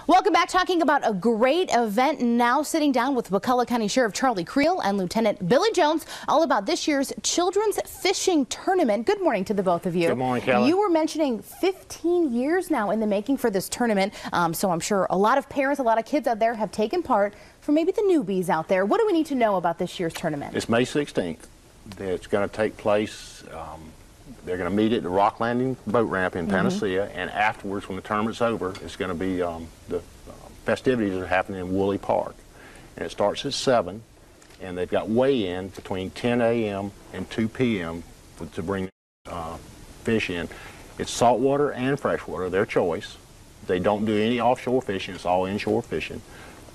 Welcome back, talking about a great event now, sitting down with Wakulla County Sheriff Charlie Creel and Lieutenant Billy Jones, all about this year's Children's Fishing Tournament. Good morning to the both of you. Good morning, Kelly. You were mentioning 15 years now in the making for this tournament, so I'm sure a lot of parents, a lot of kids out there have taken part. For maybe the newbies out there, what do we need to know about this year's tournament? It's May 16th. It's going to take place. They're going to meet at the Rock Landing boat ramp in Panacea, and afterwards, when the tournament's over, it's going to be the festivities are happening in Woolley Park. And it starts at 7, and they've got weigh-in between 10 a.m. and 2 p.m. to bring fish in. It's saltwater and freshwater, their choice. They don't do any offshore fishing. It's all inshore fishing.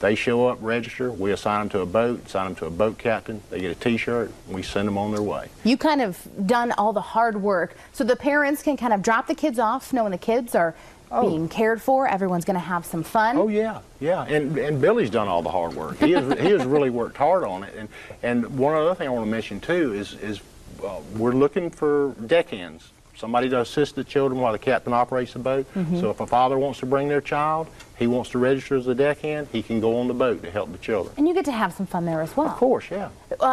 They show up, register, we assign them to a boat, assign them to a boat captain, they get a t-shirt, and we send them on their way. You kind of done all the hard work, so the parents can kind of drop the kids off knowing the kids are being cared for, everyone's going to have some fun. Oh yeah, yeah, and Billy's done all the hard work. He has really worked hard on it. And one other thing I want to mention too is we're looking for deckhands. Somebody to assist the children while the captain operates the boat. So if a father wants to bring their child, he wants to register as a deckhand, he can go on the boat to help the children. And you get to have some fun there as well. Of course, yeah.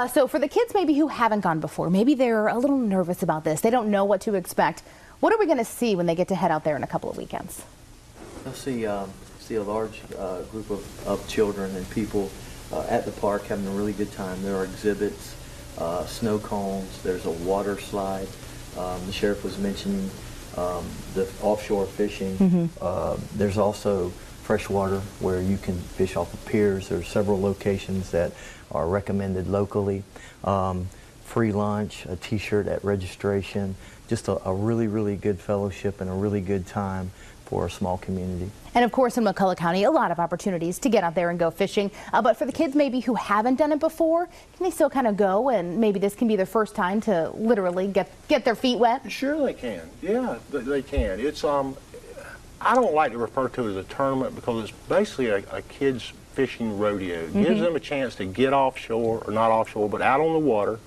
So for the kids maybe who haven't gone before, maybe they're a little nervous about this, they don't know what to expect. What are we going to see when they get to head out there in a couple of weekends? They'll see a large group of children and people at the park having a really good time. There are exhibits, snow cones, there's a water slide. The sheriff was mentioning the offshore fishing. There's also freshwater where you can fish off of piers. There's several locations that are recommended locally. Free lunch, a t-shirt at registration, just a really, really good fellowship and a really good time for a small community. And of course in Wakulla County, a lot of opportunities to get out there and go fishing. But for the kids maybe who haven't done it before, can they still kind of go, and maybe this can be their first time to literally get their feet wet? Sure they can. Yeah, they can. It's I don't like to refer to it as a tournament because it's basically a kids fishing rodeo. It gives them a chance to get offshore, or not offshore, but out on the water,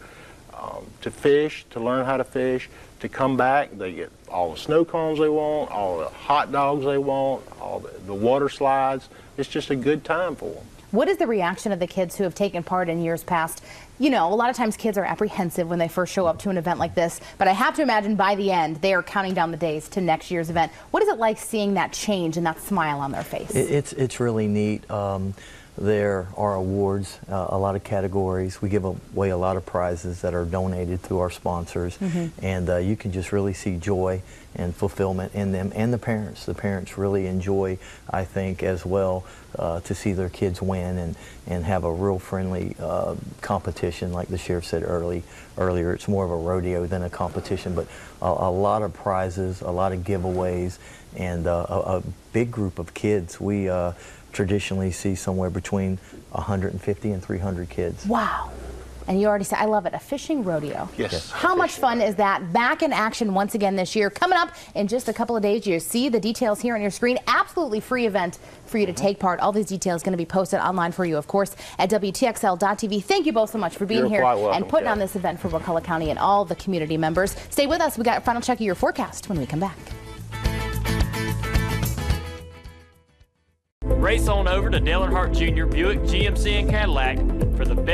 to fish, to learn how to fish, to come back. They get all the snow cones they want, all the hot dogs they want, all the water slides. It's just a good time for them. What is the reaction of the kids who have taken part in years past? You know, a lot of times kids are apprehensive when they first show up to an event like this, but I have to imagine by the end they are counting down the days to next year's event. What is it like seeing that change and that smile on their face? It's really neat. There are awards, a lot of categories. We give away a lot of prizes that are donated to our sponsors, and you can just really see joy and fulfillment in them, and the parents. The parents really enjoy, I think, as well, to see their kids win and have a real friendly competition. Like the sheriff said earlier, it's more of a rodeo than a competition, but a lot of prizes, a lot of giveaways, and a big group of kids. We traditionally see somewhere between 150 and 300 kids. Wow. And you already said, I love it, a fishing rodeo. Yes. How much fun is that? Back in action once again this year. Coming up in just a couple of days. You see the details here on your screen. Absolutely free event for you to take part. All these details going to be posted online for you, of course, at WTXL.tv. Thank you both so much for being here and putting on this event for Wakulla County and all the community members. Stay with us. We got a final check of your forecast when we come back. Race on over to Dale Earnhardt Jr. Buick, GMC, and Cadillac for the best.